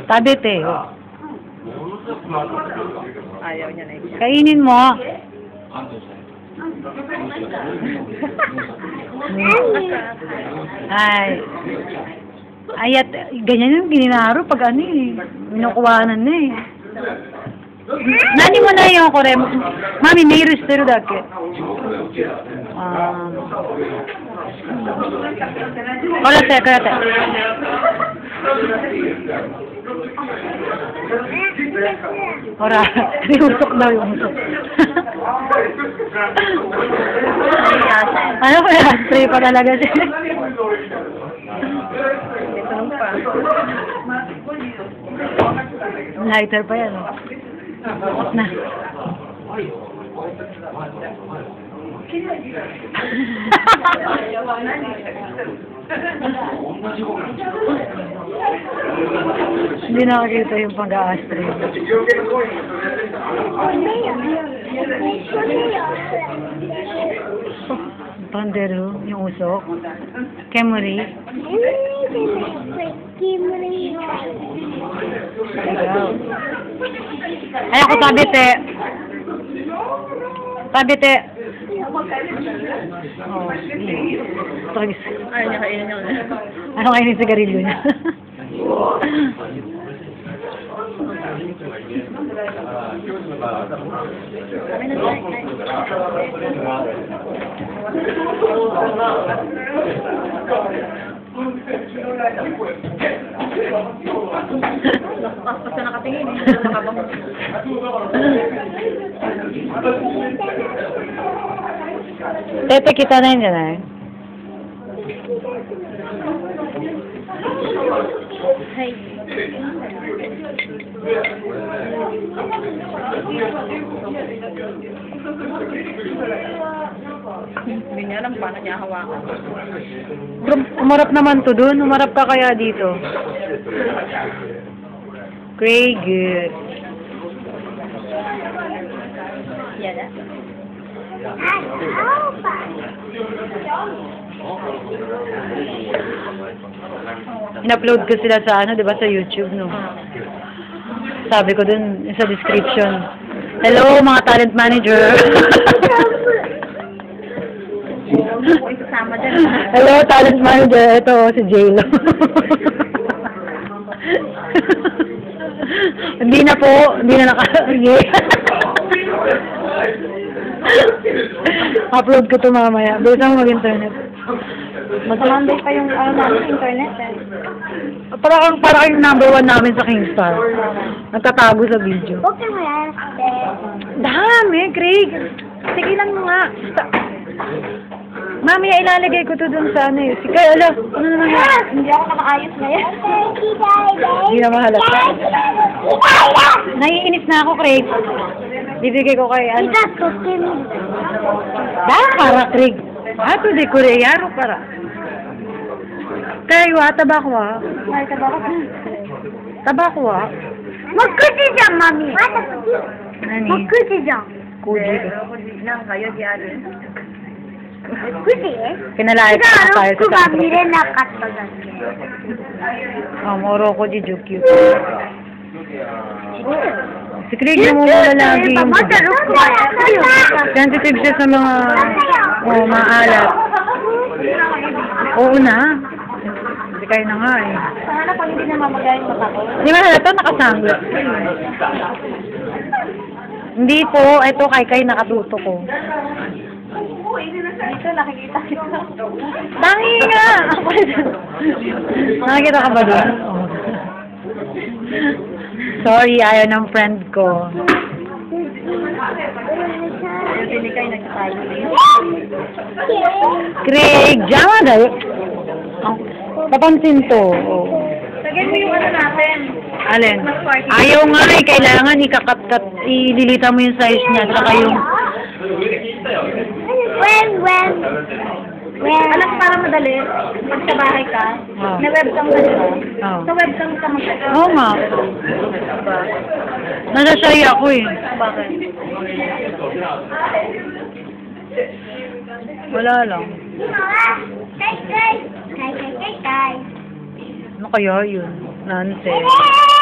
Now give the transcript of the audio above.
Tabi, te. Ayaw niya na yun. Kainin mo. Ay. Ayat, ganyan yung gininaro pag ano eh. Minukuhanan na eh. Nani mo na yung kore. Mami, may restero dake. Karate, karate. Ora, usok daw yung usok. Ano ba yan? Spray pa talaga siya. Lighter pa yan. Na. Hindi nakakita yung pag-a-astray. Pandero, yung usok. Kemuri. Ay, ako tabi, te. Tabi, te. Oh, tagis. Ayaw niya kainin niya. Ano kainin sa garilyo niya? Basta nakatingin eh. Tete, kita na yun dyan eh. Hey. Hindi niya alam paano niya hawakan. Pero umarap naman to dun. Umarap ka kaya dito. Craig. Yan na. In-upload ko sila sa ano, 'di ba, sa YouTube, no. Sabi ko dun sa description. Hello, mga talent manager. Hello, talent manager. Ito si J-Lo. Hindi na po, hindi na Upload ko to mamaya. Bilisan mo mag-internet. Mag-Monday pa yung namin internet eh. Para yung #1 namin sa Kingstar. Nagtatago sa video. Okay mo yan. Dami, Craig. Sige lang mo nga. Mami, ilalagay ko to dun sa ano eh. Sige, ala. Ano naman yan? Hindi ako nakaayos ngayon. Hindi na mahalata. Naiinis na ako, Craig. Bibigay ko kay ano. Para, Craig. Ato de Koreyaro para. Kayo, tabakwa. Ay, tabako. Tabakwa. Magkusi dyan, mami. Nani? Magkusi dyan. Kuji. Nang kayo di alin. Kusi eh? Kinalait ka tayo sa kami rin nakatagan. Moro ko di Jukyu. Si Craig na muna lagi yung sensitive siya sa mga maalat. Oo na. Hindi kayo na nga eh. Sana pag hindi na mamagayin mata ko. Hindi ba halata nakasangla? Hindi po. Ito kay nakatuto ko. Dito nakikita kita. Tangi nga! Nakikita ka ba doon? Oh. Sorry, ayaw ng friend ko. Yung tinikay nagtayo. Craig, jama dayo. Papansin to. Oh. Sagin mo yung ano natin. Alin? Ayaw nga eh. Kailangan ikakat-kat. Ililita mo yung size niya. Saka yung... Alam para madali, pag sa bahay ka, na webcam ka diba? Sa webcam ka magkakaroon. Oo nga. Nasasay ako eh. Bakit? Wala lang. kaya yun? Nonsense.